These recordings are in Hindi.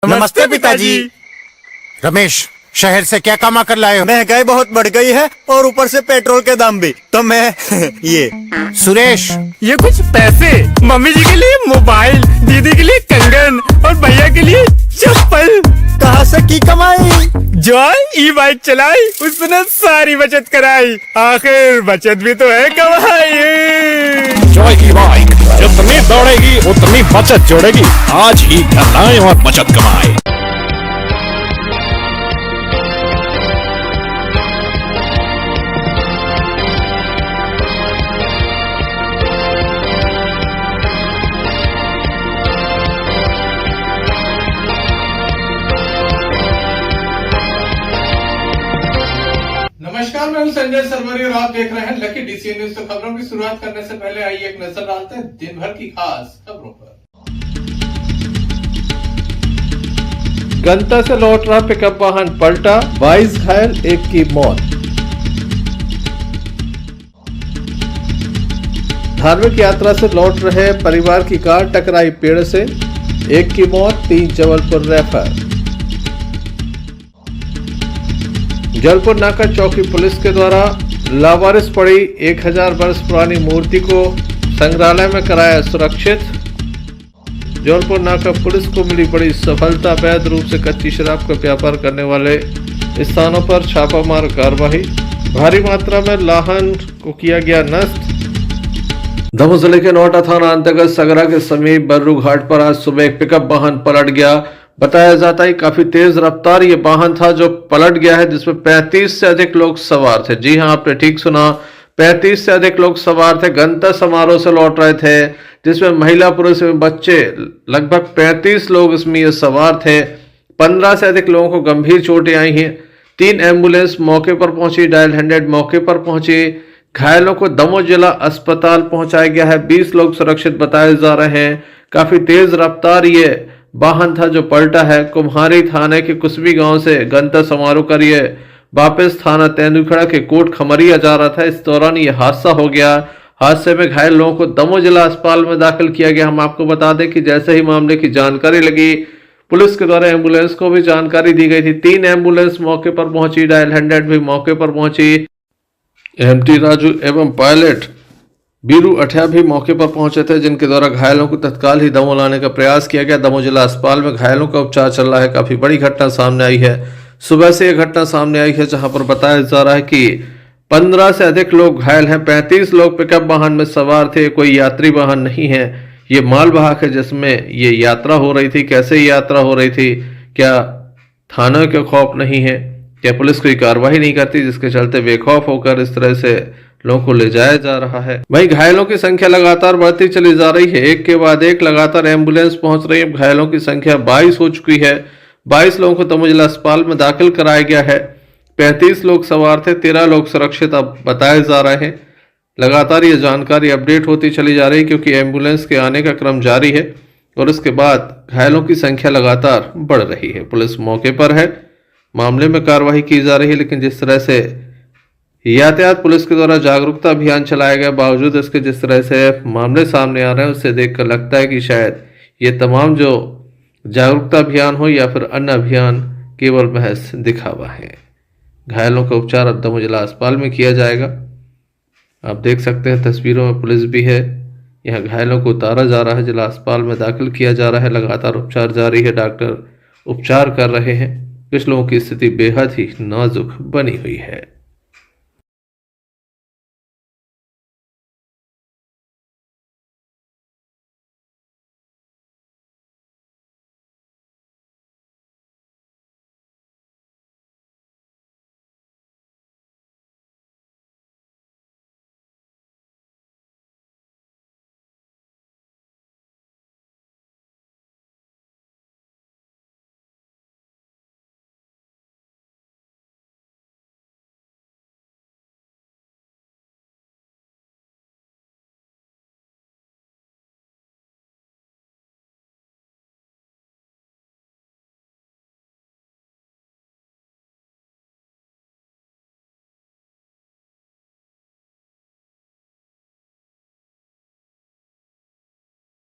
नमस्ते पिताजी। रमेश, शहर से क्या कमा कर लाए हो? महंगाई बहुत बढ़ गई है और ऊपर से पेट्रोल के दाम भी, तो मैं ये। सुरेश, ये कुछ पैसे मम्मी जी के लिए मोबाइल, दीदी के लिए कंगन और भैया के लिए चप्पल। कहाँ से की कमाई? जो ई बाइक चलाई उसने सारी बचत कराई, आखिर बचत भी तो है कमाई। जॉय की बाइक जितनी दौड़ेगी उतनी बचत जोड़ेगी। आज ही घर लाएं और बचत कमाएं। नमस्कार, मैं हूं संजय सरवरी और आप देख रहे हैं लकी डीसी न्यूज। तो खबरों की शुरुआत करने से पहले आइए एक नजर डालते हैं दिन भर की खास खबरों पर। गंता से लौट रहा पिकअप वाहन पलटा, 22 घायल, 1 की मौत। धार्मिक यात्रा से लौट रहे परिवार की कार टकराई पेड़ से, 1 की मौत, 3 जबलपुर रेफर। जबलपुर नाका चौकी पुलिस के द्वारा लावारिस पड़ी 1000 वर्ष पुरानी मूर्ति को संग्रहालय में कराया सुरक्षित। जबलपुर नाका पुलिस को मिली बड़ी सफलता, अवैध रूप से कच्ची शराब का व्यापार करने वाले स्थानों पर छापामार कार्रवाई, भारी मात्रा में लाहन को किया गया नष्ट। दमोह जिले के नोएडा थाना अंतर्गत सगरा के समीप बर्रू घाट पर आज सुबह एक पिकअप वाहन पलट गया। बताया जाता है काफी तेज रफ्तार ये वाहन था जो पलट गया है, जिसमें 35 से अधिक लोग सवार थे। जी हां, आपने ठीक सुना, 35 से अधिक लोग सवार थे। गणतंत्र समारोह से लौट रहे थे, जिसमें महिला, पुरुष एवं बच्चे लगभग 35 लोग इसमें ये सवार थे। 15 से अधिक लोगों को गंभीर चोटें आई हैं। 3 एम्बुलेंस मौके पर पहुंची, डायल 100 मौके पर पहुंची। घायलों को दमोह जिला अस्पताल पहुंचाया गया है। 20 लोग सुरक्षित बताए जा रहे हैं। काफी तेज रफ्तार ये वाहन था जो पलटा है। कुम्हारी थाने के कुसबी गांव से गणतंत्र समारोह कर ये वापस थाना तेंदुखेड़ा के कोट खमरिया जा रहा था। इस दौरान ये हादसा हो गया। हादसे में घायल लोगों को दमोह जिला अस्पताल में दाखिल किया गया। हम आपको बता दें कि जैसे ही मामले की जानकारी लगी, पुलिस के द्वारा एम्बुलेंस को भी जानकारी दी गई थी। 3 एम्बुलेंस मौके पर पहुंची, डायल 100 भी मौके पर पहुंची। एमटी राजू एवं पायलट बीरू अठिया भी मौके पर पहुंचे थे, जिनके द्वारा घायलों को तत्काल ही दमोह लाने का प्रयास किया गया। दमोह जिला अस्पताल में घायलों का उपचार चल रहा है। काफी बड़ी घटना सामने आई है। सुबह से यह घटना सामने आई है, जहां पर बताया जा रहा है कि 15 से अधिक लोग घायल हैं। 35 लोग पिकअप वाहन में सवार थे। कोई यात्री वाहन नहीं है, ये मालवाहक है जिसमें ये यात्रा हो रही थी। कैसे यात्रा हो रही थी, क्या थानों के खौफ नहीं है, क्या पुलिस कोई कार्रवाई नहीं करती, जिसके चलते बेखौफ होकर इस तरह से लोगों को ले जाया जा रहा है। वहीं घायलों की संख्या लगातार बढ़ती चली जा रही है। एक के बाद एक लगातार एम्बुलेंस पहुंच रही है। घायलों की संख्या 22 हो चुकी है। 22 लोगों को दमोह जिला अस्पताल में दाखिल कराया गया है। 35 लोग सवार थे, 13 लोग सुरक्षित अब बताए जा रहे हैं। लगातार ये जानकारी अपडेट होती चली जा रही है, क्योंकि एम्बुलेंस के आने का क्रम जारी है और इसके बाद घायलों की संख्या लगातार बढ़ रही है। पुलिस मौके पर है, मामले में कार्रवाई की जा रही है। लेकिन जिस तरह से यातायात पुलिस के द्वारा जागरूकता अभियान चलाया गया, बावजूद इसके जिस तरह से मामले सामने आ रहे हैं, उससे देखकर लगता है कि शायद ये तमाम जो जागरूकता अभियान हो या फिर अन्य अभियान केवल महज दिखावा है। घायलों का उपचार अब दमोह जिला अस्पताल में किया जाएगा। आप देख सकते हैं तस्वीरों में पुलिस भी है। यहाँ घायलों को उतारा जा रहा है, जिला अस्पताल में दाखिल किया जा रहा है। लगातार उपचार जारी है, डॉक्टर उपचार कर रहे हैं। कुछ लोगों की स्थिति बेहद ही नाजुक बनी हुई है।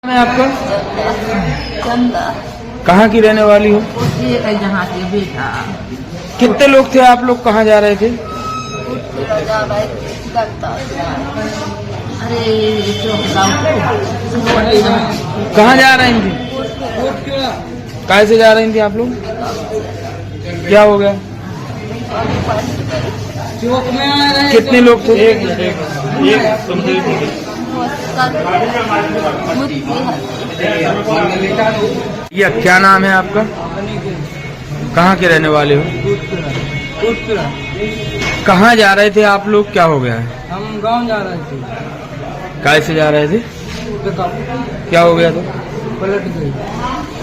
मैं आपका चंदा कहाँ की रहने वाली हो? ये है यहाँ के बेटा कितने लोग थे आप लोग, कहाँ जा रहे थे? अरे कहाँ जा रही थी? कैसे जा रही थी आप लोग? क्या हो गया? कितने लोग थे? ये क्या नाम है आपका? कहाँ के रहने वाले हो? कहाँ जा रहे थे आप लोग, क्या हो गया है? हम गांव जा रहे थे। कैसे जा रहे थे? क्या हो गया था? पलट गई।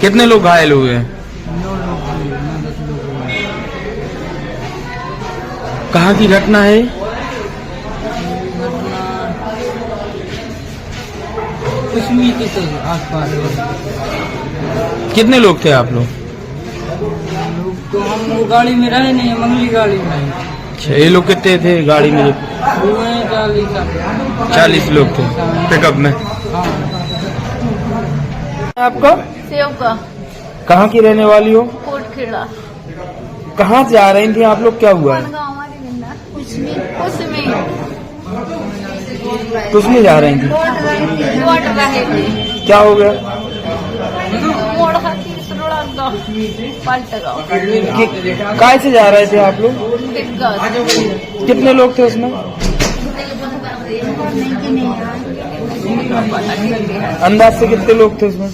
कितने लोग घायल हुए हैं? 9 लोग थे, 10 लोग हुए। कहाँ की घटना है? कश्मीर के थे आस पास कितने लोग थे आप लोग? लोग तो हम वो गाड़ी में रहे नहीं, मंगली गाड़ी में रहे। अच्छा, ये लोग कितने थे गाड़ी में? हुए 40 लोग थे पिकअप में। हाँ। आपका सेव का कहाँ की रहने वाली हो? कोट खेड़ा कहाँ से आ रही थी आप लोग, क्या हुआ है? कुछ नहीं जा रही थी, क्या हो गया? काय से जा रहे थे आप लोग? कितने लोग थे उसमें? अंदाज से कितने लोग थे उसमें?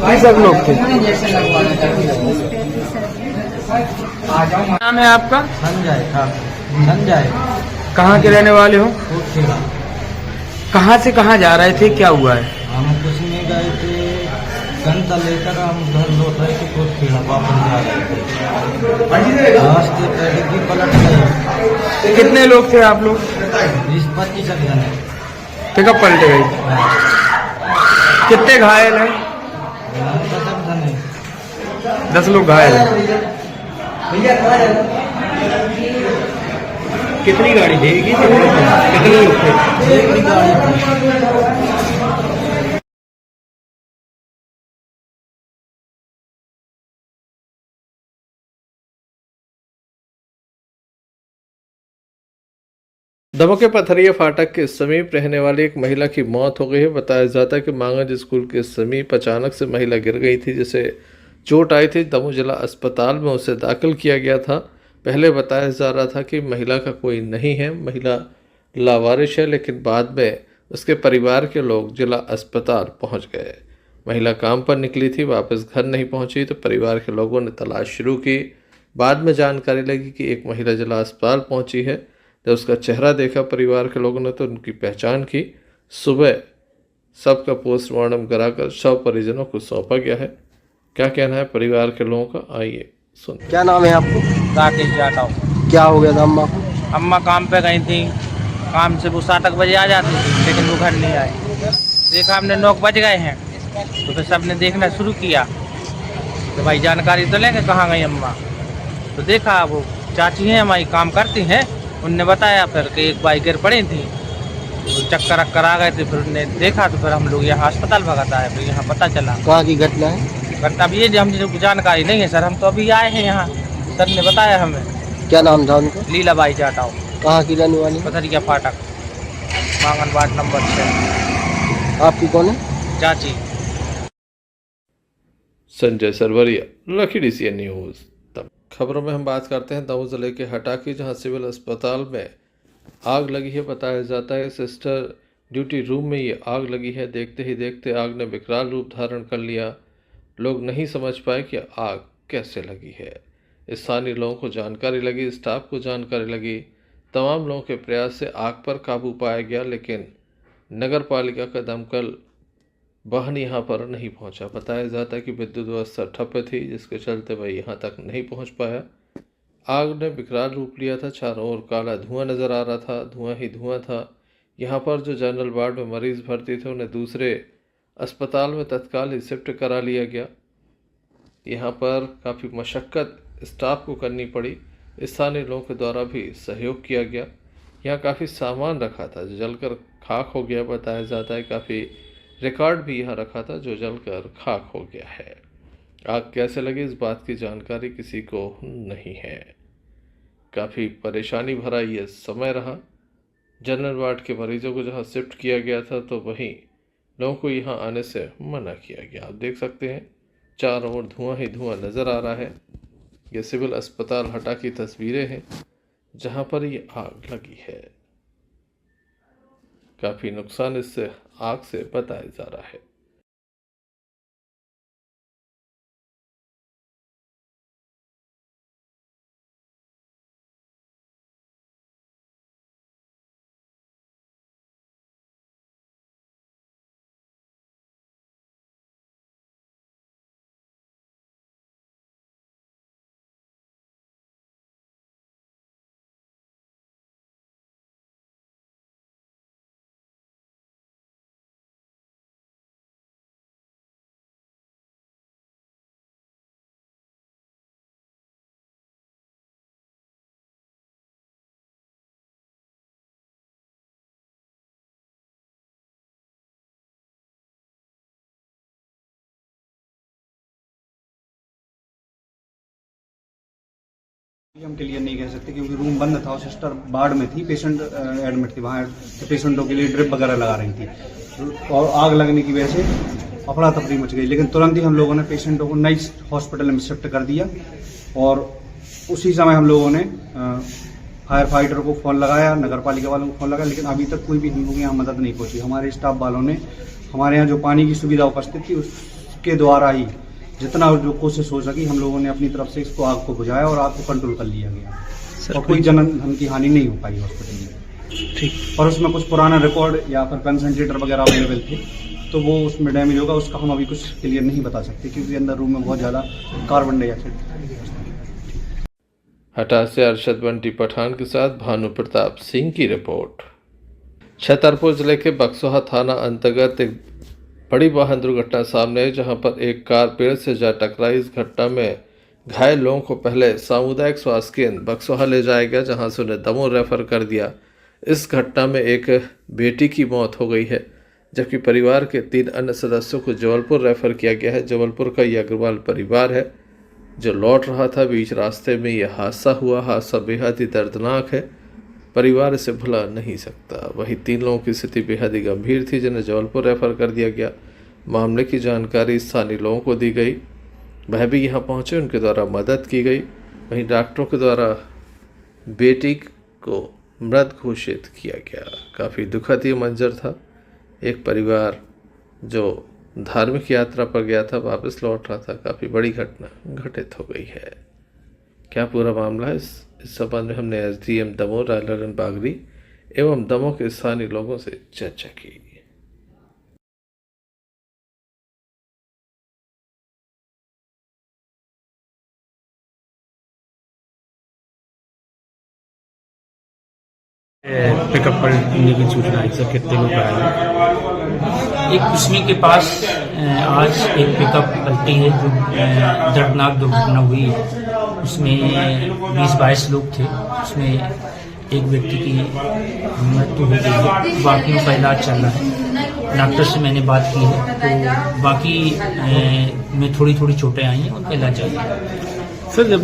30 लोग थे। नाम है आपका? संजय। कहाँ के रहने वाले हो? कहाँ से कहाँ जा रहे थे, क्या हुआ है? हम कुछ नहीं गए थे, घंटा लेकर हम घर लौट रहे थे, कोट खेड़ा वापस जा रहे थे। रास्ते पे डिग्गी पलट गई। कितने लोग थे आप लोग? 20-25 जने। पिकअप पलट गई। कितने घायल हैं? 10 लोग घायल हैं। कितनी गाड़ी थी? कितने लोग थे? एक ही गाड़ी थी। दमोह के पथरिया फाटक के समीप रहने वाली एक महिला की मौत हो गई है। बताया जाता है कि मांगज स्कूल के समीप अचानक से महिला गिर गई थी, जिसे चोट आई थी। दमोह जिला अस्पताल में उसे दाखिल किया गया था। पहले बताया जा रहा था कि महिला का कोई नहीं है, महिला लावारिश है, लेकिन बाद में उसके परिवार के लोग जिला अस्पताल पहुंच गए। महिला काम पर निकली थी, वापस घर नहीं पहुंची तो परिवार के लोगों ने तलाश शुरू की। बाद में जानकारी लगी कि एक महिला जिला अस्पताल पहुंची है। जब उसका चेहरा देखा परिवार के लोगों ने तो उनकी पहचान की। सुबह सबका पोस्टमार्टम कराकर शव परिजनों को सौंपा गया है। क्या कहना है परिवार के लोगों का, आइए सुन। क्या नाम है आपको? राकेश जाता हूँ। क्या हो गया था अम्मा को? अम्मा काम पे गई थी, काम से वो 7 बजे आ जाती थी, लेकिन वो घर नहीं आई। देखा हमने 9 बज गए हैं तो फिर सबने देखना शुरू किया तो भाई जानकारी तो लेंगे कहाँ गई अम्मा। तो देखा वो चाची हैं हमारी, काम करती हैं, उनने बताया फिर कि एक बाइक गिर पड़ी थी, तो चक्कर अक्कर आ गए थे। फिर उनने देखा तो फिर हम लोग यहाँ अस्पताल भगाता है। फिर यहाँ पता चला कहाँ की घटना है? घटना अब ये हम जानकारी नहीं है सर, हम तो अभी आए हैं यहाँ, सर ने बताया हमें। क्या नाम था उनका? लीलाबाई जाटाओ। कहाँ की रहने वाली? पथरिया फाटक, मांगन वार्ड नंबर 6। आपकी कौन है? चाची। Sanjay Sarwaria, Lucky DCN news. खबरों में हम बात करते हैं दमोह जिले के हटा की, जहां सिविल अस्पताल में आग लगी है। बताया जाता है सिस्टर ड्यूटी रूम में ये आग लगी है। देखते ही देखते आग ने विकराल रूप धारण कर लिया। लोग नहीं समझ पाए कि आग कैसे लगी है। स्थानीय लोगों को जानकारी लगी, स्टाफ को जानकारी लगी। तमाम लोगों के प्रयास से आग पर काबू पाया गया, लेकिन नगर पालिका का दमकल वाहन यहाँ पर नहीं पहुँचा। बताया जाता है कि विद्युत व्यवस्था ठप थी, जिसके चलते वह यहाँ तक नहीं पहुँच पाया। आग ने विकराल रूप लिया था। चारों ओर काला धुआं नज़र आ रहा था, धुआं ही धुआं था। यहाँ पर जो जनरल वार्ड में मरीज़ भर्ती थे उन्हें दूसरे अस्पताल में तत्काल ही शिफ्ट करा लिया गया। यहाँ पर काफ़ी मशक्क़त स्टाफ को करनी पड़ी। स्थानीय लोगों के द्वारा भी सहयोग किया गया। यहाँ काफ़ी सामान रखा था जो जलकर खाक हो गया। बताया जाता है काफ़ी रिकॉर्ड भी यहाँ रखा था जो जलकर खाक हो गया है। आग कैसे लगी इस बात की जानकारी किसी को नहीं है। काफ़ी परेशानी भरा ये समय रहा। जनरल वार्ड के मरीजों को जहाँ शिफ्ट किया गया था तो वहीं लोगों को यहाँ आने से मना किया गया। आप देख सकते हैं चारों ओर धुआं ही धुआं नज़र आ रहा है। ये सिविल अस्पताल हटा की तस्वीरें हैं जहाँ पर ये आग लगी है। काफ़ी नुकसान इससे आग से बताया जा रहा है। हम क्लियर नहीं कह सकते क्योंकि रूम बंद था और सिस्टर वार्ड में थी, पेशेंट एडमिट थी, वहाँ पेशेंटों के लिए ड्रिप वगैरह लगा रही थी और आग लगने की वजह से अफरा तफरी मच गई। लेकिन तुरंत ही हम लोगों ने पेशेंटों को नई हॉस्पिटल में शिफ्ट कर दिया और उसी समय हम लोगों ने फायर फाइटर को फ़ोन लगाया, नगर पालिका वालों को फ़ोन लगाया, लेकिन अभी तक कोई भी हम लोग यहाँ मदद नहीं पहुँची। हमारे स्टाफ वालों ने हमारे यहाँ जो पानी की सुविधा उपस्थित थी उसके द्वारा ही जितना जो कोशिश हो सकी हम लोगों ने अपनी तरफ से इसको आग को बुझाया और आग को कंट्रोल कर लिया गया और कोई जनधन की हानि नहीं हो पाई हॉस्पिटल में। ठीक। और उसमें कुछ पुराना रिकॉर्ड या फिर कंसंट्रेटर वगैरह अवेलेबल थे तो वो उसमें डैमेज होगा, उसका हम अभी कुछ क्लियर नहीं बता सकते क्योंकि अंदर रूम में बहुत ज़्यादा कार्बन डाइऑक्साइड। हटा से अरशद बंटी पठान के साथ भानु प्रताप सिंह की रिपोर्ट। छतरपुर जिले के बक्सोहा थाना अंतर्गत एक बड़ी वाहन दुर्घटना सामने आई जहां पर एक कार पेड़ से जा टकराई। इस घटना में घायल लोगों को पहले सामुदायिक स्वास्थ्य केंद्र बक्सोहा ले जाया गया जहां से उन्हें दमोह रेफर कर दिया। इस घटना में एक बेटी की मौत हो गई है जबकि परिवार के 3 अन्य सदस्यों को जबलपुर रेफर किया गया है। जबलपुर का यह अग्रवाल परिवार है जो लौट रहा था, बीच रास्ते में यह हादसा हुआ। हादसा बेहद ही दर्दनाक है, परिवार इसे भुला नहीं सकता। वहीं 3 लोगों की स्थिति बेहद ही गंभीर थी जिन्हें जबलपुर रेफर कर दिया गया। मामले की जानकारी स्थानीय लोगों को दी गई, वह भी यहां पहुंचे, उनके द्वारा मदद की गई। वहीं डॉक्टरों के द्वारा बेटी को मृत घोषित किया गया। काफ़ी दुखद ये मंजर था। एक परिवार जो धार्मिक यात्रा पर गया था वापस लौट रहा था। काफ़ी बड़ी घटना घटित हो गई है। क्या पूरा मामला है इस संबंध में हमने SDM दमोह रायललन बागरी एवं दमोह के स्थानीय लोगों से चर्चा की। पिकअप पलटने की सूचना आई सर, कितने लोग आए? एक कुश्मी के पास आज एक पिकअप पलटी है जो दर्दनाक दुर्घटना हुई है। उसमें 20-22 लोग थे, उसमें एक व्यक्ति की मृत्यु हो गई है, बाकियों का इलाज चल रहा है। डॉक्टर से मैंने बात की है तो बाकी में थोड़ी थोड़ी चोटें आई हैं, उनका इलाज चल रहा है। सर जब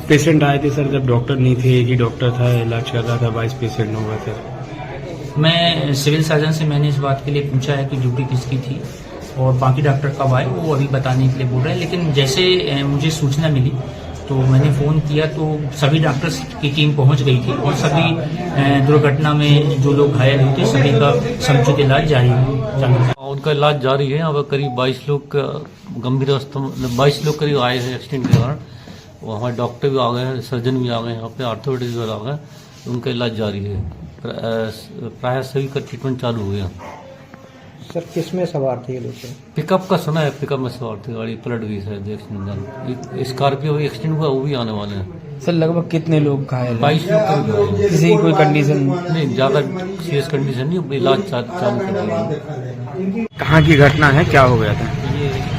पेशेंट आए थे सर, जब डॉक्टर नहीं थे, एक ही डॉक्टर था, इलाज कर रहा था, 22 पेशेंट हो गए थे। मैं सिविल सर्जन से मैंने इस बात के लिए पूछा है कि ड्यूटी किसकी थी और बाकी डॉक्टर कब आए, वो अभी बताने के लिए बोल रहे हैं। लेकिन जैसे मुझे सूचना मिली तो मैंने फ़ोन किया तो सभी डॉक्टर्स की टीम पहुंच गई थी और सभी दुर्घटना में जो लोग घायल हुए थे सभी का समुचित इलाज जारी है। उनका इलाज जारी है। अब करीब 22 लोग का गंभीर अवस्था, 22 लोग करीब आए हैं एक्सीडेंट के कारण। वो हमारे डॉक्टर भी आ गए हैं, सर्जन भी आ गए हैं, यहाँ पे ऑर्थोपेडिक्स भी आ गए, उनका इलाज जारी है। प्राय सभी का ट्रीटमेंट चालू हो गया। सर किस में सवार थे ये लोग? पिकअप का सुना है, पिकअप में सवार थे, गाड़ी पलट गई शायद एक्सीडेंट। स्कॉर्पियो भी एक्सीडेंट हुआ, वो भी आने वाले हैं। सर लगभग कितने लोग घायल? 22 लोग। किसी की कोई कंडीशन नहीं, ज़्यादा सीरियस कंडीशन नहीं, इलाज चालू कर दिया। कहाँ की घटना है, क्या हो गया था?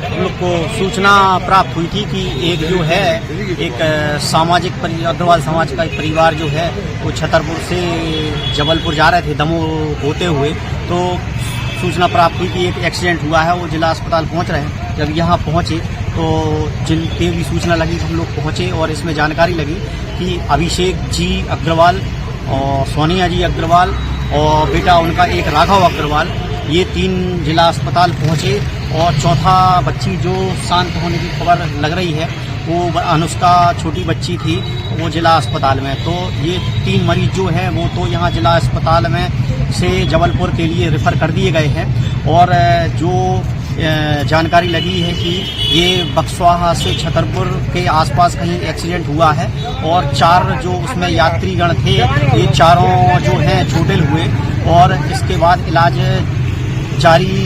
हम लोग को सूचना प्राप्त हुई थी कि एक जो है एक सामाजिक अग्रवाल समाज का एक परिवार जो है वो छतरपुर से जबलपुर जा रहे थे दमोह होते हुए। तो सूचना प्राप्त हुई कि एक एक्सीडेंट हुआ है, वो जिला अस्पताल पहुंच रहे हैं। जब यहाँ पहुंचे तो जिनके भी सूचना लगी हम लोग पहुंचे और इसमें जानकारी लगी कि अभिषेक जी अग्रवाल और सोनिया जी अग्रवाल और बेटा उनका एक राघव अग्रवाल, ये 3 जिला अस्पताल पहुंचे और चौथा बच्ची जो शांत होने की खबर लग रही है वो अनुष्का छोटी बच्ची थी, वो जिला अस्पताल में। तो ये 3 मरीज जो है वो तो यहाँ जिला अस्पताल में से जबलपुर के लिए रेफर कर दिए गए हैं। और जो जानकारी लगी है कि ये बक्सवाहा से छतरपुर के आसपास कहीं एक्सीडेंट हुआ है और 4 जो उसमें यात्रीगण थे ये चारों जो हैं चोटिल हुए और इसके बाद इलाज जारी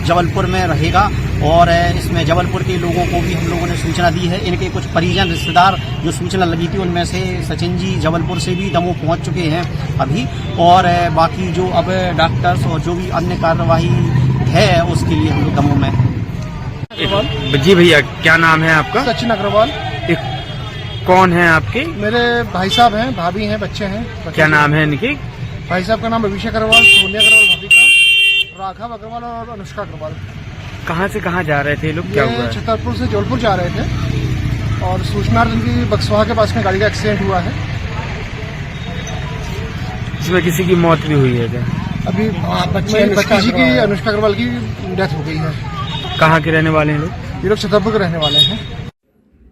जबलपुर में रहेगा। और इसमें जबलपुर के लोगों को भी हम लोगों ने सूचना दी है। इनके कुछ परिजन रिश्तेदार जो सूचना लगी थी उनमें से सचिन जी जबलपुर से भी दमोह पहुंच चुके हैं अभी। और बाकी जो अब डॉक्टर्स और जो भी अन्य कार्यवाही है उसके लिए हम लोग दमोह में। जी भैया, क्या नाम है आपका? सचिन अग्रवाल। कौन है आपके? मेरे भाई साहब हैं, भाभी हैं, बच्चे हैं। क्या नाम है इनके? भाई साहब का नाम अभिषेक अग्रवाल, सोनिया अग्रवाल भाभी का, राघव अग्रवाल और अनुष्का अग्रवाल। कहाँ से कहाँ जा रहे थे लोग? क्या हुआ? छतरपुर से जबलपुर जा रहे थे और सूचना उनकी बक्सवाहा के पास में गाड़ी का एक्सीडेंट हुआ है, जिसमें किसी की मौत भी हुई है क्या? अभी बच्ची जी की, अनुष्का अग्रवाल की डेथ हो गई है। कहाँ के रहने वाले हैं लोग? ये लोग छतरपुर के रहने वाले हैं।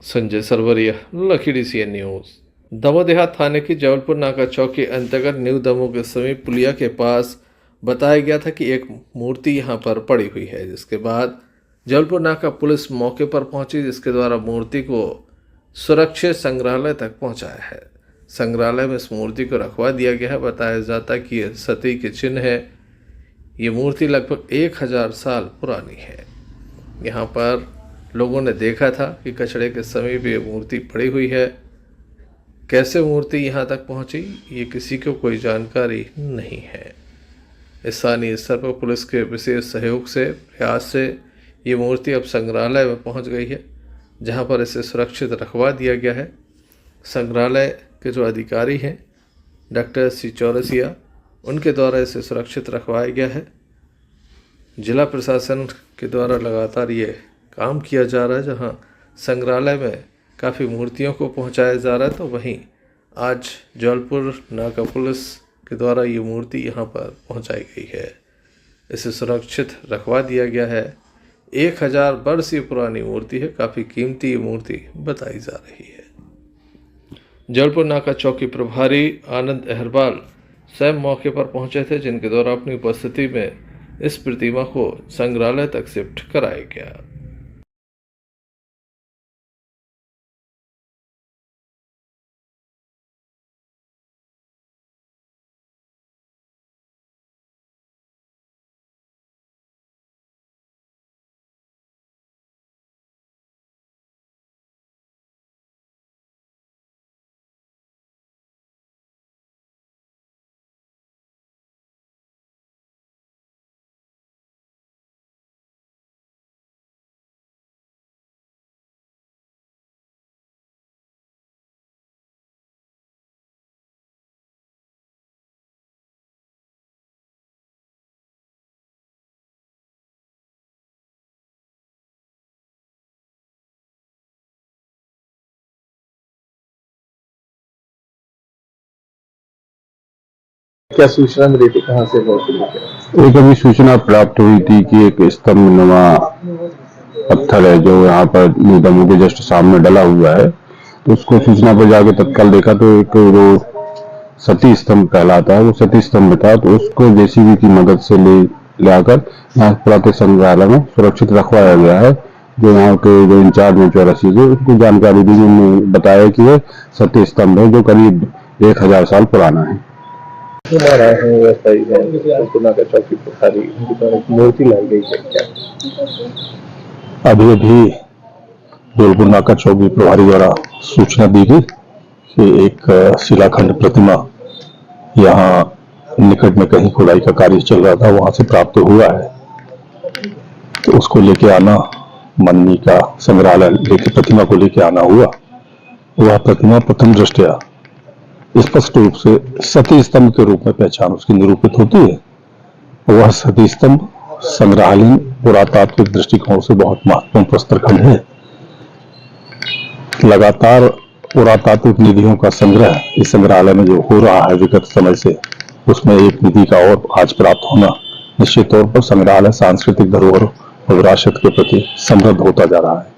Sanjay Sarwaria, Lucky DCN news. Damoh देहात थाने की जबलपुर नाका चौक के अंतर्गत न्यू दमोह के समीप पुलिया के पास बताया गया था कि एक मूर्ति यहां पर पड़ी हुई है, जिसके बाद जबलपुर नाका पुलिस मौके पर पहुंची, जिसके द्वारा मूर्ति को सुरक्षित संग्रहालय तक पहुंचाया है। संग्रहालय में इस मूर्ति को रखवा दिया गया है। बताया जाता है कि यह सती के चिन्ह है। ये मूर्ति लगभग 1000 साल पुरानी है। यहाँ पर लोगों ने देखा था कि कचड़े के समीप ये मूर्ति पड़ी हुई है। कैसे मूर्ति यहाँ तक पहुँची ये किसी को कोई जानकारी नहीं है। स्थानीय स्तर पर पुलिस के विशेष सहयोग से, प्रयास से ये मूर्ति अब संग्रहालय में पहुँच गई है, जहाँ पर इसे सुरक्षित रखवा दिया गया है। संग्रहालय के जो अधिकारी हैं डॉक्टर C चौरसिया, उनके द्वारा इसे सुरक्षित रखवाया गया है। जिला प्रशासन के द्वारा लगातार ये काम किया जा रहा है, जहाँ संग्रहालय में काफ़ी मूर्तियों को पहुंचाया जा रहा है। तो वहीं आज जबलपुर नाका पुलिस के द्वारा ये मूर्ति यहाँ पर पहुंचाई गई है। इसे सुरक्षित रखवा दिया गया है। 1000 वर्षीय पुरानी मूर्ति है। काफ़ी कीमती ये मूर्ति बताई जा रही है। जबलपुर नाका चौकी प्रभारी आनंद अहरवाल स्वयं मौके पर पहुंचे थे, जिनके द्वारा अपनी उपस्थिति में इस प्रतिमा को संग्रहालय तक शिफ्ट कराया गया। क्या सूचना मिली थी, कहाँ से एक अभी सूचना प्राप्त हुई थी कि एक स्तंभ नुमा पत्थर है जो यहाँ पर न्यू दमोह के जस्ट सामने डला हुआ है। तो उसको सूचना पर जाके तत्काल देखा तो एक जो सती स्तंभ कहलाता है वो सती स्तंभ था। तो उसको JCB की मदद से ले आकर यहाँ पुरातत्व संग्रहालय में सुरक्षित रखवाया गया है। जो यहाँ के जो इंचार्ज में चौरसी थे उसको जानकारी दी, उन्होंने बताया कि ये सती स्तंभ है जो करीब 1000 साल पुराना है। मूर्ति लाई गई है क्या? अभी जबलपुर नाका चौकी प्रभारी द्वारा सूचना दी गई कि एक शिलाखंड प्रतिमा यहाँ निकट में कहीं खुदाई का कार्य चल रहा था, वहां से प्राप्त हुआ है। तो उसको लेके आना, मन्नी का संग्रहालय लेके प्रतिमा को लेके आना हुआ। वह प्रतिमा प्रथम दृष्टया स्पष्ट रूप से सती स्तंभ के रूप में पहचान उसकी निरूपित होती है वह सती स्तंभ संग्रहालय पुरातात्विक दृष्टिकोण से बहुत महत्वपूर्ण प्रस्तर खंड है। लगातार पुरातात्विक निधियों का संग्रह इस संग्रहालय में जो हो रहा है विगत समय से, उसमें एक निधि का और आज प्राप्त होना निश्चित तौर पर संग्रहालय सांस्कृतिक धरोहर और विरासत के प्रति समृद्ध होता जा रहा है।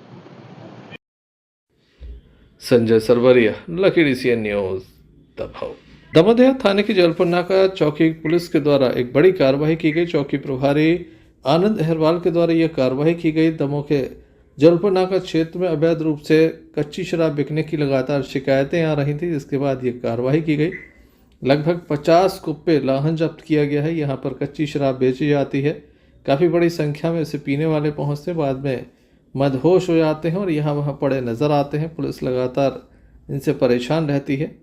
Sanjay Sarwaria, Lucky DCN news, Damoh. Damoh थाने की जलपुर नाका चौकी पुलिस के द्वारा एक बड़ी कार्रवाई की गई। चौकी प्रभारी आनंद अहरवाल के द्वारा यह कार्रवाई की गई। दमोह के जलपुर नाका क्षेत्र में अवैध रूप से कच्ची शराब बिकने की लगातार शिकायतें आ रही थी, जिसके बाद ये कार्रवाई की गई। लगभग 50 कुप्पे लाहन जब्त किया गया है। यहाँ पर कच्ची शराब बेची जाती है। काफ़ी बड़ी संख्या में इसे पीने वाले पहुँचते बाद में मदहोश हो जाते हैं और यहाँ वहाँ पड़े नज़र आते हैं। पुलिस लगातार इनसे परेशान रहती है।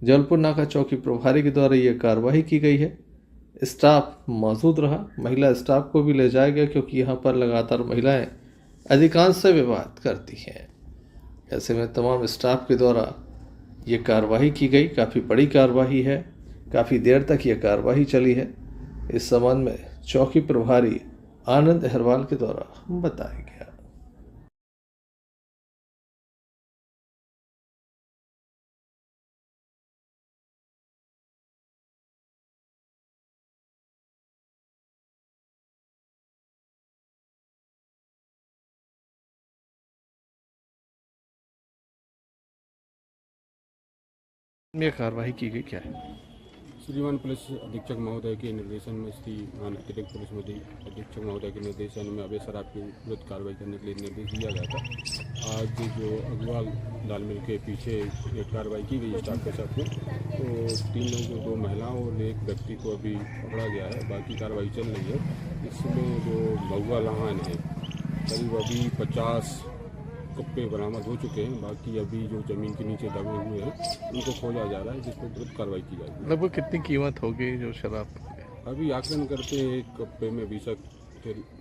जलपुर नाका चौकी प्रभारी के द्वारा यह कार्रवाई की गई है। स्टाफ मौजूद रहा, महिला स्टाफ को भी ले जाया गया क्योंकि यहाँ पर लगातार महिलाएं अधिकांश से विवाद करती हैं। ऐसे में तमाम स्टाफ के द्वारा ये कार्रवाई की गई। काफ़ी बड़ी कार्रवाई है, काफ़ी देर तक ये कार्रवाई चली है। इस संबंध में चौकी प्रभारी आनंद अहरवाल के द्वारा बताया गया। ये कार्रवाई की गई क्या है? श्रीमान पुलिस अधीक्षक महोदय के निर्देशन में श्री अतिरिक्त पुलिस अधीक्षक महोदय के निर्देशन में अवैध शराब की विरुद्ध कार्रवाई करने के लिए निर्देश दिया गया था। आज जो अग्रवाल दाल मिल के पीछे एक कार्रवाई की गई स्टाफ के साथ में, तो 3 लोग, 2 महिलाओं और 1 व्यक्ति को अभी पकड़ा गया है। बाकी कार्रवाई चल रही है। इसमें जो महुआ लाहन है करीब अभी 50 कुप्पे बरामद हो चुके हैं। बाकी अभी जो जमीन के नीचे दबे हुए हैं उनको खोजा जा रहा है, जिस पर तुरंत कार्रवाई की जाएगी। लगभग कितनी कीमत होगी जो शराब? अभी आकलन करते हैं 1 कुप्पे में 20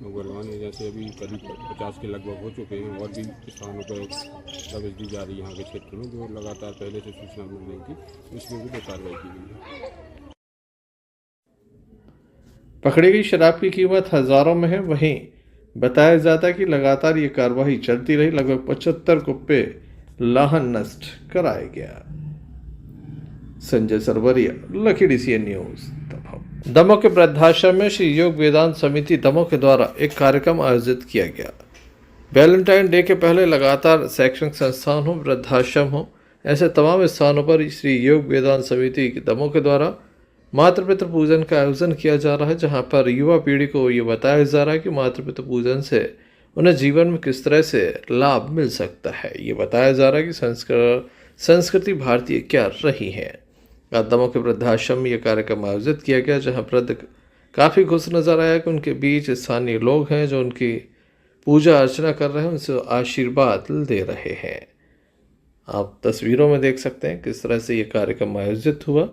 मुगलवान जैसे अभी करीब 50 के लगभग हो चुके हैं और भी स्थानों पर दबिश दी जा रही है यहाँ के क्षेत्र में, जो लगातार पहले से सूचना मिल रही थी। इसमें भी कार्रवाई की गई है। पकड़ी गई शराब की कीमत हजारों में है। वहीं बताया जाता है कि लगातार ये कार्रवाई चलती रही। लगभग 75 कुप्पे लाहन नष्ट कराया गया। Sanjay Sarwaria, Lucky DCN news, Damoh. Damoh के वृद्धाश्रम में श्री योग वेदांत समिति दमोह के द्वारा एक कार्यक्रम आयोजित किया गया। वैलेंटाइन डे के पहले लगातार शैक्षणिक संस्थान हो, वृद्धाश्रम हो, ऐसे तमाम स्थानों पर श्री योग वेदांत समिति दमोह के द्वारा मातृ पितृ पूजन का आयोजन किया जा रहा है, जहां पर युवा पीढ़ी को ये बताया जा रहा है कि मातृ पितृ पूजन से उन्हें जीवन में किस तरह से लाभ मिल सकता है। ये बताया जा रहा है कि संस्कृति भारतीय क्या रही है। दमोह के वृद्धाश्रम में यह कार्यक्रम आयोजित किया गया, जहां वृद्ध काफ़ी खुश नजर आया कि उनके बीच स्थानीय लोग हैं जो उनकी पूजा अर्चना कर रहे हैं, उनसे आशीर्वाद दे रहे हैं। आप तस्वीरों में देख सकते हैं किस तरह से ये कार्यक्रम आयोजित हुआ।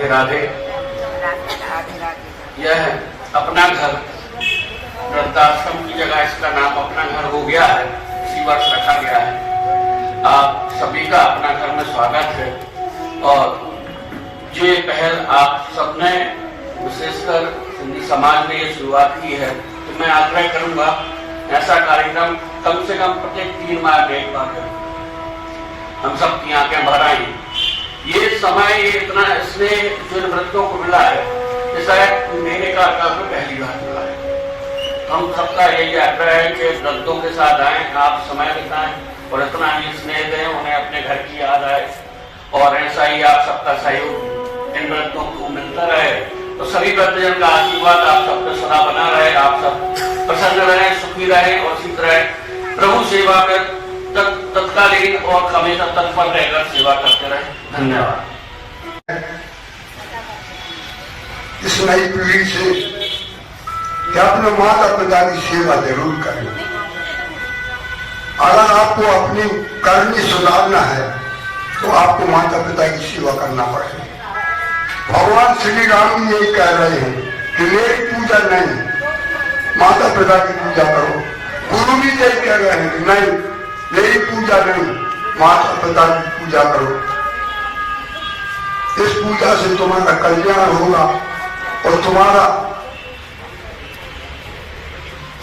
राधे यह अपना घर वृद्धाश्रम की जगह इसका नाम अपना घर हो गया है, इसी वर्ष रखा गया है। आप सभी का अपना घर में स्वागत है और ये पहल आप सबने विशेषकर हिंदी समाज ने ये शुरुआत की है, तो मैं आग्रह करूंगा ऐसा कार्यक्रम कम से कम प्रत्येक 3 माह में एक बार करें, हम सब की आंखें भर आई। ये समय ये इतना स्नेह जो वृद्धों को मिला है, ये शायद मेरे कार्यकाल में पहली बार मिला है। हम सबका यही आग्रह है कि वृद्धों के साथ आएं, आप समय बिताएं और इतना ही स्नेह दें, उन्हें अपने घर की याद आए और ऐसा ही आप सबका सहयोग इन व्रतों को मिलता रहे। तो सभी व्रतजन का आशीर्वाद आप सब पे सदा बना रहे, आप सब प्रसन्न रहे, सुखी रहे और शीत रहे। प्रभु सेवा में तत्कालीन और हमेशा तत्पर रहकर सेवा करते रहे। धन्यवाद। इस नई पीढ़ी से कि अपने माता पिता की सेवा जरूर करें। अगर आपको अपनी करनी सुधारना है तो आपको माता पिता की सेवा करना पड़ेगा। भगवान श्री राम यही कह रहे हैं कि लेट पूजा नहीं, माता पिता की पूजा करो। गुरु भी यही कह रहे हैं कि नहीं, लेट पूजा नहीं, माता पिता की पूजा करो। इस पूजा से तुम्हारा कल्याण होगा और तुम्हारा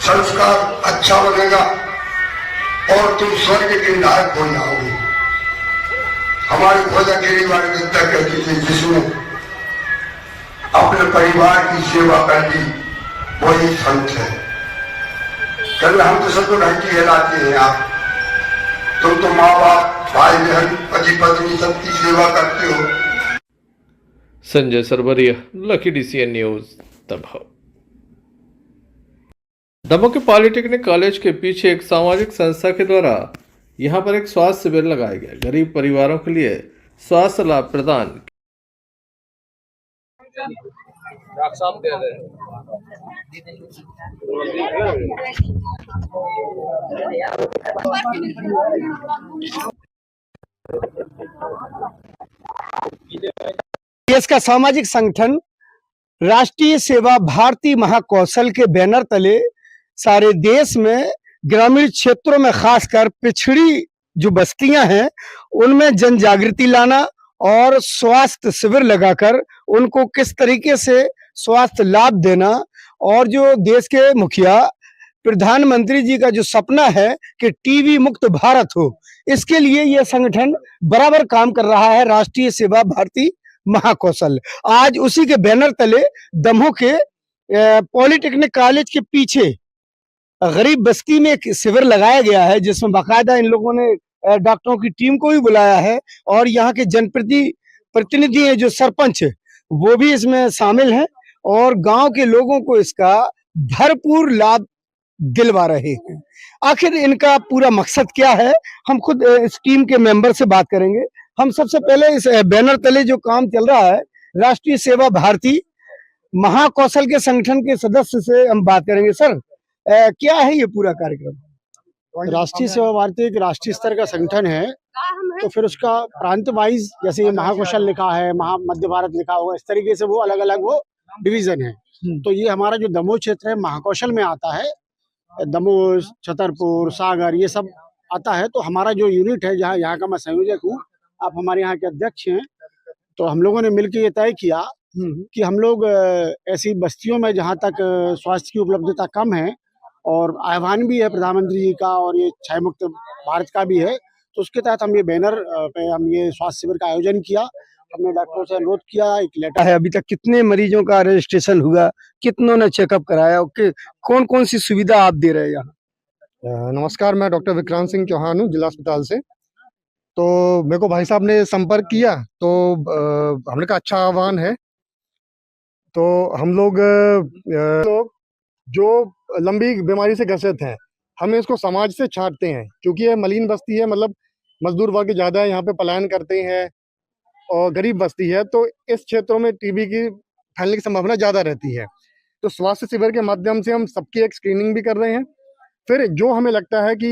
संस्कार अच्छा बनेगा और तुम स्वर्ग के लायक हो जाओगे। हमारे खोजा गिरीवार विद्या कहती थी, जिसने अपने परिवार की सेवा कर ली वही संत है। कल हम तो सबको घंटी हिलाते हैं, आप तुम तो माँ बाप भाई बहन पति पत्नी सबकी सेवा करते हो। Sanjay Sarwaria, Lucky DCN news, Damoh. Damoh के पॉलिटेक्निक कॉलेज के पीछे एक सामाजिक संस्था के द्वारा यहां पर एक स्वास्थ्य शिविर लगाया गया। गरीब परिवारों के लिए स्वास्थ्य लाभ प्रदान। देश का सामाजिक संगठन राष्ट्रीय सेवा भारती महाकौशल के बैनर तले सारे देश में ग्रामीण क्षेत्रों में खासकर पिछड़ी जो बस्तियां हैं उनमें जन जागृति लाना और स्वास्थ्य शिविर लगाकर उनको किस तरीके से स्वास्थ्य लाभ देना, और जो देश के मुखिया प्रधानमंत्री जी का जो सपना है कि टीबी मुक्त भारत हो, इसके लिए यह संगठन बराबर काम कर रहा है। राष्ट्रीय सेवा भारती महाकौशल आज उसी के बैनर तले दमोह के पॉलिटेक्निक कॉलेज के पीछे गरीब बस्ती में एक शिविर लगाया गया है, जिसमें बाकायदा इन लोगों ने डॉक्टरों की टीम को भी बुलाया है और यहाँ के जनप्रतिनिधि हैं जो सरपंच वो भी इसमें शामिल हैं और गांव के लोगों को इसका भरपूर लाभ दिलवा रहे हैं। आखिर इनका पूरा मकसद क्या है, हम खुद इस टीम के मेंबर से बात करेंगे। हम सबसे पहले इस बैनर तले जो काम चल रहा है राष्ट्रीय सेवा भारती महाकौशल के संगठन के सदस्य से हम बात करेंगे। सर, क्या है ये पूरा कार्यक्रम? राष्ट्रीय सेवा भारती एक राष्ट्रीय स्तर का संगठन है, तो फिर उसका प्रांत वाइज जैसे ये महाकौशल लिखा है, मध्य भारत लिखा होगा, इस तरीके से वो अलग अलग वो डिवीजन है। तो ये हमारा जो दमोह क्षेत्र है महाकौशल में आता है, दमोह, छतरपुर, सागर ये सब आता है। तो हमारा जो यूनिट है जहाँ यहाँ का मैं संयोजक हूँ, आप हमारे यहाँ के अध्यक्ष हैं, तो हम लोगों ने मिलकर ये तय किया कि हम लोग ऐसी बस्तियों में जहाँ तक स्वास्थ्य की उपलब्धता कम है और आह्वान भी है प्रधानमंत्री जी का और ये क्षय मुक्त भारत का भी है, तो उसके तहत हम ये बैनर पे हम ये स्वास्थ्य शिविर का आयोजन किया। हमने डॉक्टरों से अनुरोध किया, एक लेटर है। अभी तक कितने मरीजों का रजिस्ट्रेशन हुआ, कितनों ने चेकअप कराया, कौन कौन सी सुविधा आप दे रहे हैं यहाँ? नमस्कार, मैं डॉक्टर विक्रांत सिंह चौहान हूँ जिला अस्पताल से। तो मेरे को भाई साहब ने संपर्क किया तो हमने कहा अच्छा आह्वान है। तो हम लोग जो लंबी बीमारी से ग्रसित हैं, हम इसको समाज से छांटते हैं क्योंकि ये मलिन बस्ती है, मतलब मजदूर वर्ग ज़्यादा है यहाँ पे, पलायन करते हैं और गरीब बस्ती है, तो इस क्षेत्रों में टीबी की फैलने की संभावना ज़्यादा रहती है। तो स्वास्थ्य शिविर के माध्यम से हम सबकी एक स्क्रीनिंग भी कर रहे हैं। फिर जो हमें लगता है कि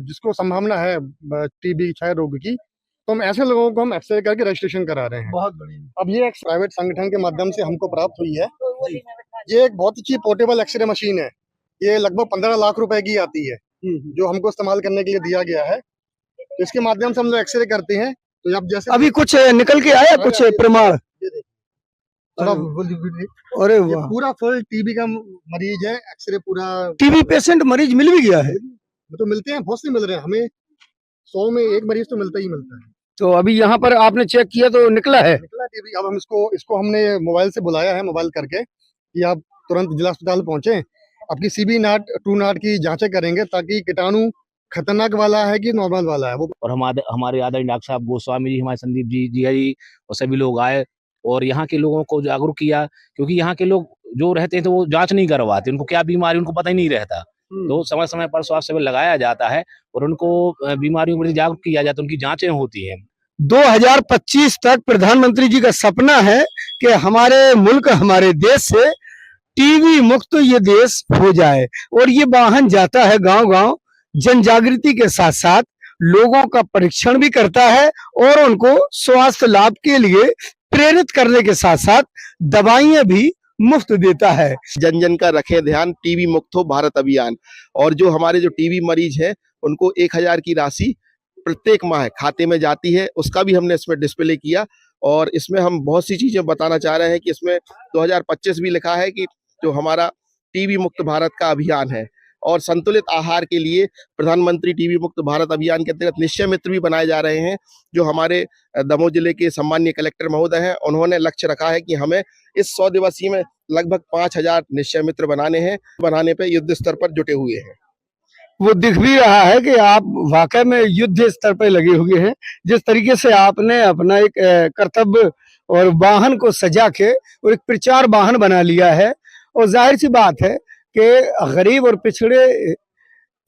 जिसको संभावना है टीबी क्षय रोग की, तो हम ऐसे लोगों को हम एक्सरे करके रजिस्ट्रेशन करा रहे हैं। बहुत बढ़िया। अब ये एक प्राइवेट संगठन के माध्यम से हमको प्राप्त हुई है। ये एक बहुत अच्छी पोर्टेबल एक्सरे मशीन है। ये लगभग 15 लाख रुपए की आती है, जो हमको इस्तेमाल करने के लिए दिया गया है। तो इसके माध्यम से हम लोग एक्सरे करते हैं। तो अब जैसे अभी कुछ निकल के आया कुछ प्रमाण? अरे वाह, पूरा फुल टीबी का मरीज है, एक्सरे पूरा टीबी पेशेंट मरीज मिल भी गया है? तो मिलते हैं, बहुत से मिल रहे हैं, हमें 100 में एक मरीज तो मिलता ही मिलता है। तो अभी यहाँ पर आपने चेक किया तो निकला है? निकला टीबी। अब हम इसको हमने मोबाइल से बुलाया है, मोबाइल करके कि आप तुरंत जिला अस्पताल पहुंचे, आपकी CB नॉट 2 नॉट की जांचें करेंगे ताकि कीटाणु खतरनाक वाला है कि नॉर्मल वाला है वो। और हमारे आदरणीय डॉक्टर साहब गोस्वामी जी, हमारे संदीप जी और सभी लोग आए और यहाँ के लोगों को जागरूक किया, क्योंकि यहाँ के लोग जो रहते हैं तो वो जांच नहीं करवाते, उनको क्या बीमारी उनको पता ही नहीं रहता। तो समय समय पर स्वास्थ्य शिविर लगाया जाता है और उनको बीमारियों के प्रति जागरूक किया जाता है, उनकी जांचें होती हैं। 2025 तक प्रधानमंत्री जी का सपना है कि हमारे मुल्क, हमारे देश से टीबी मुक्त ये देश हो जाए। और ये वाहन जाता है गांव-गांव, जन जागृति के साथ साथ लोगों का परीक्षण भी करता है और उनको स्वास्थ्य लाभ के लिए प्रेरित करने के साथ साथ दवाइयां भी मुफ्त देता है। जन जन का रखें ध्यान, टीबी मुक्त हो भारत अभियान। और जो हमारे जो टीबी मरीज हैं उनको 1000 की राशि प्रत्येक माह खाते में जाती है, उसका भी हमने इसमें डिस्प्ले किया। और इसमें हम बहुत सी चीजें बताना चाह रहे हैं कि इसमें 2025 भी लिखा है कि जो हमारा टीबी मुक्त भारत का अभियान है और संतुलित आहार के लिए प्रधानमंत्री टीबी मुक्त भारत अभियान के अंतर्गत निश्चय मित्र भी बनाए जा रहे हैं। जो हमारे दमोह जिले के सम्मानीय कलेक्टर महोदय हैं, उन्होंने लक्ष्य रखा है कि हमें इस 100 दिवसीय में लगभग 5000 निश्चय मित्र बनाने हैं। बनाने पे युद्ध स्तर पर जुटे हुए हैं। वो दिख भी रहा है कि आप वाकई में युद्ध स्तर पर लगे हुए हैं। जिस तरीके से आपने अपना एक कर्तव्य और वाहन को सजा के और एक प्रचार वाहन बना लिया है, और जाहिर सी बात है कि गरीब और पिछड़े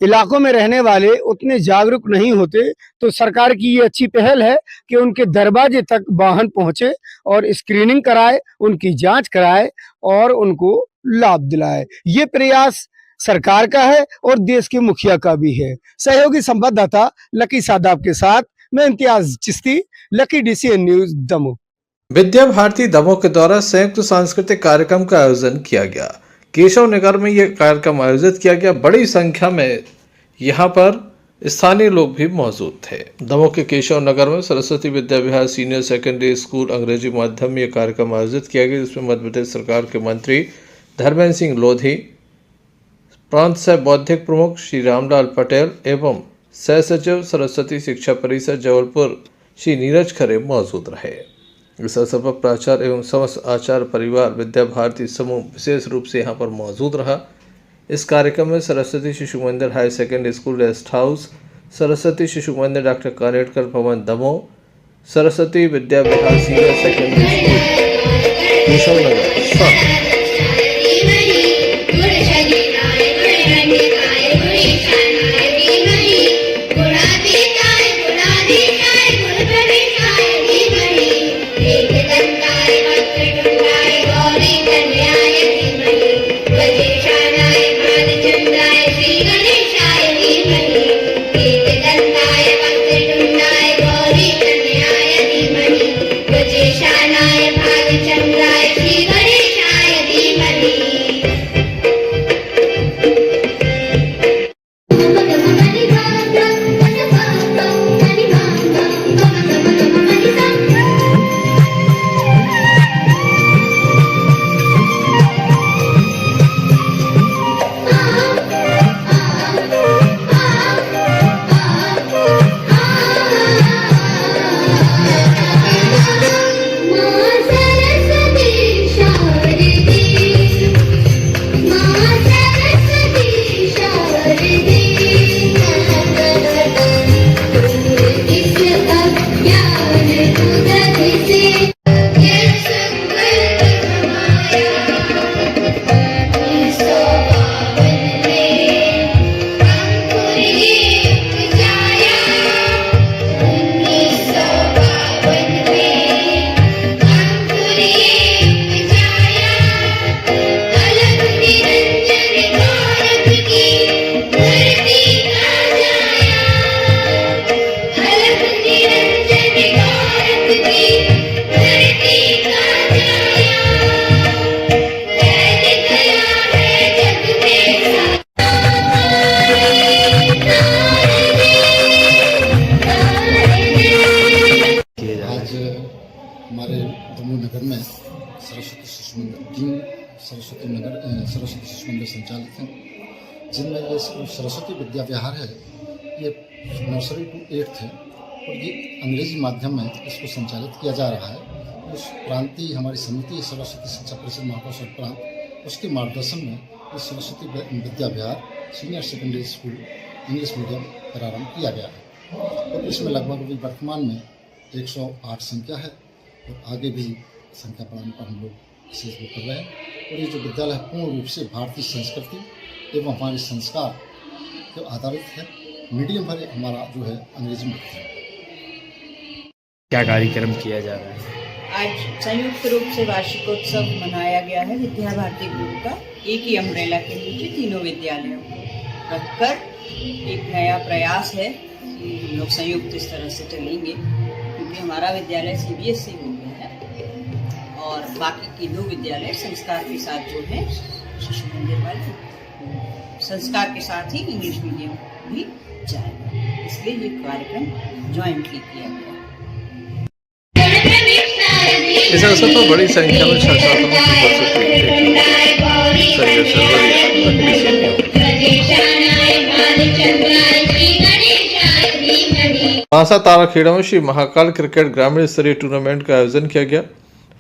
इलाकों में रहने वाले उतने जागरूक नहीं होते, तो सरकार की ये अच्छी पहल है कि उनके दरवाजे तक वाहन पहुंचे और स्क्रीनिंग कराए, उनकी जांच कराए और उनको लाभ दिलाए। ये प्रयास सरकार का है और देश के मुखिया का भी है। सहयोगी संवाददाता लकी सादाब के साथ मैं Imtiaz Chishti, Lucky DCN news Damoh. Vidya Bharati Damoh के द्वारा संयुक्त सांस्कृतिक कार्यक्रम का आयोजन किया गया। केशव नगर में यह कार्यक्रम आयोजित किया गया। बड़ी संख्या में यहाँ पर स्थानीय लोग भी मौजूद थे। दमोह के केशव नगर में Saraswati Vidya Vihar senior secondary school अंग्रेजी माध्यम में यह कार्यक्रम आयोजित किया गया, जिसमें मध्य प्रदेश सरकार के मंत्री धर्मेंद्र सिंह लोधी, प्रांत सह बौद्धिक प्रमुख श्री रामलाल पटेल एवं सह सचिव सरस्वती शिक्षा परिषद जबलपुर श्री नीरज खरे मौजूद रहे। इस अवसर पर प्राचार्य एवं समस्त आचार्य परिवार विद्या भारती समूह विशेष रूप से यहाँ पर मौजूद रहा। इस कार्यक्रम में सरस्वती शिशु मंदिर high secondary school rest house, Saraswati Shishu मंदिर डॉक्टर कानेटकर भवन Damoh, Saraswati Vidya Vihar senior secondary school Keshav नगर सरस्वती शिशु मंदिर संचालित हैं, जिनमें ये सरस्वती विद्या विहार है, ये नर्सरी टू 8th है और ये अंग्रेजी माध्यम में इसको संचालित किया जा रहा है। उस प्रांतीय हमारी समिति सरस्वती शिक्षा परिषद महाकौशल प्रांत, उसके मार्गदर्शन में इस Saraswati Vidya Vihar senior secondary school English medium प्रारंभ किया गया है और इसमें लगभग अभी वर्तमान में 108 संख्या है और आगे भी संख्या बढ़ाने पर हम लोग विशेष वो कर रहे हैं। और ये जो विद्यालय है पूर्ण रूप से भारतीय संस्कृति एवं हमारे संस्कार के आधारित है। मीडियम भर हमारा जो है अंग्रेजी मीडियम है। क्या कार्यक्रम किया जा रहा है? आज संयुक्त रूप से वार्षिकोत्सव मनाया गया है विद्या भारती ग्रुप का। एक ही अम्ब्रेला के नीचे तीनों विद्यालयों को रखकर एक नया प्रयास है कि हम लोग संयुक्त इस तरह से चलेंगे, क्योंकि हमारा विद्यालय CBSE हो गया है और बाकी के 2 विद्यालय संस्कार के साथ जो है शिशु मंदिर वाले संस्कार के साथ ही इंग्लिश मीडियम भी जाएगा, इसलिए ये कार्यक्रम ज्वाइंटली किया गया। इस अवसर पर बड़ी संख्या में छात्रों की उपस्थिति बांसा ताराखेड़ा में श्री महाकाल क्रिकेट ग्रामीण स्तरीय टूर्नामेंट का आयोजन किया गया।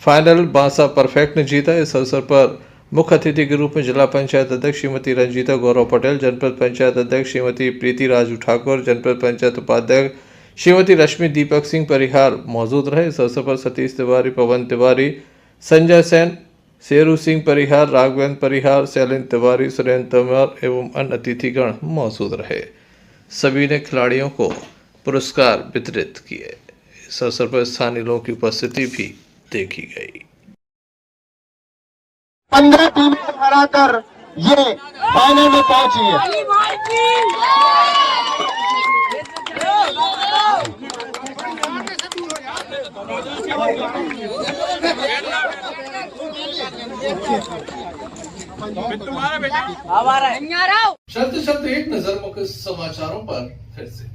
फाइनल बांसा परफेक्ट ने जीता। इस अवसर पर मुख्य अतिथि के रूप में जिला पंचायत अध्यक्ष श्रीमती रंजीता गौरव पटेल, जनपद पंचायत अध्यक्ष श्रीमती प्रीति राजू ठाकुर, जनपद पंचायत उपाध्यक्ष श्रीमती रश्मि दीपक सिंह परिहार मौजूद रहे। इस अवसर पर सतीश तिवारी, पवन तिवारी, संजय सेन, शेरू सिंह परिहार, राघवेंद्र परिहार, शैलेंद्र तिवारी, सुरेंद्र तंवर एवं अन्य अतिथिगण मौजूद रहे। सभी ने खिलाड़ियों को पुरस्कार वितरित किए। इस अवसर पर स्थानीय लोगों की उपस्थिति भी देखी गई। 15 टीमें हराकर ये फाइनल में पहुंची है। चलते एक नजर मुख्य समाचारों पर फिर से।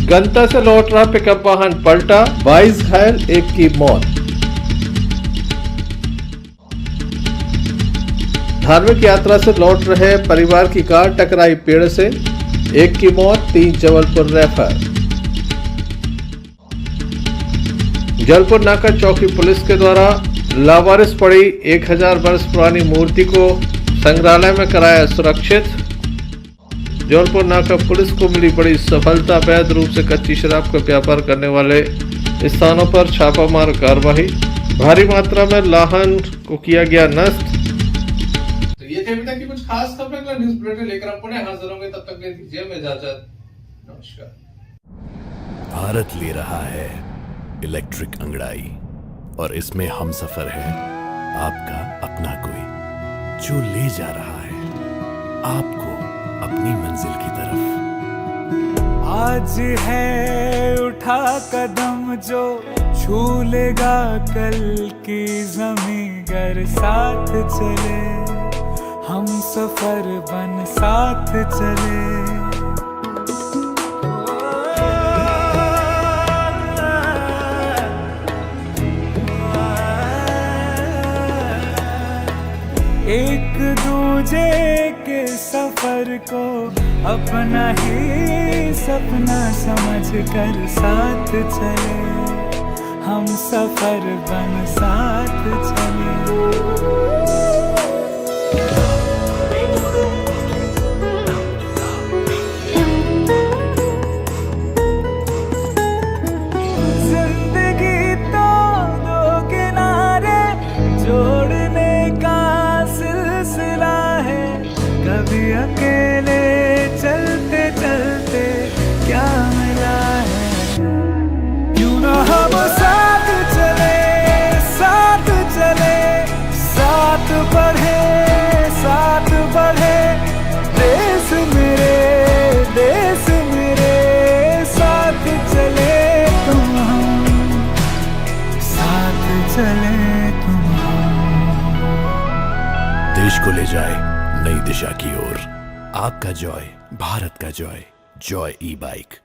गंता से लौट रहा पिकअप वाहन पलटा, 22 घायल, 1 की मौत। धार्मिक यात्रा से लौट रहे परिवार की कार टकराई पेड़ से, 1 की मौत, 3 जबलपुर रेफर। जबलपुर नाका चौकी पुलिस के द्वारा लावारिस पड़ी 1000 वर्ष पुरानी मूर्ति को संग्रहालय में कराया सुरक्षित। जबलपुर नाका पुलिस को मिली बड़ी सफलता। अवैध रूप से कच्ची शराब का व्यापार करने वाले स्थानों पर छापामार कार्रवाई। भारी मात्रा में लाहन को किया गया नष्ट। तो ये थे अभी तक की कुछ खास खबरें। न्यूज बुलेटिन लेकर हम पुनः हाजिर होंगे, तब तक दीजिए हमें इजाजत। नमस्कार। भारत ले रहा है इलेक्ट्रिक अंगड़ाई और इसमें हम सफर है आपका अपना कोई, जो ले जा रहा है आपको अपनी मंजिल की तरफ। आज है उठा कदम जो छू लेगा कल की ज़मीं, गर साथ चले हम सफर बन साथ चले। एक दूजे के सफर को अपना ही सपना समझ कर साथ चले, हम सफर बन साथ चले। जिंदगी तो 2 किनारे जोड़ने का सिलसिला है, कभी अकेले चलते चलते क्या मिला है। क्यों ना हम साथ चले साथ चले, साथ बढ़े देश मेरे साथ चले तुम हम, साथ चले तुम हम। देश को ले जाए नई दिशा की ओर, आपका जॉय, भारत का जॉय, जॉय ई बाइक।